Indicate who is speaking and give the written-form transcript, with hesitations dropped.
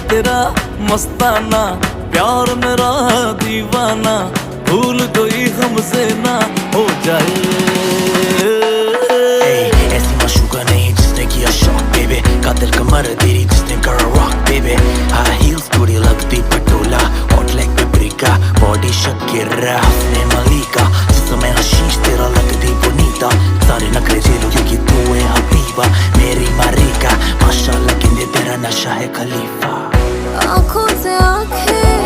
Speaker 1: तेरा मस्ताना, प्यार मेरा दीवाना, भूल कोई हमसे ना हो जाए।
Speaker 2: ऐसी माशूका नहीं जिसने किया शॉक बेबी, कातिल कमर तेरी जिसने करा रॉक बेबी। हाई हील्स थोड़ी लगती Patola, hot like paprika, body Shakira हंसने मलिका, जिसमें हशीश तेरा लगती बोनीता। सारे नखरे झेलो क्योंकि तू है हबीबा, मेरी मारिका माशाल्लाह कहते तेरा नशा है खलीफा।
Speaker 3: आँखों से आँखें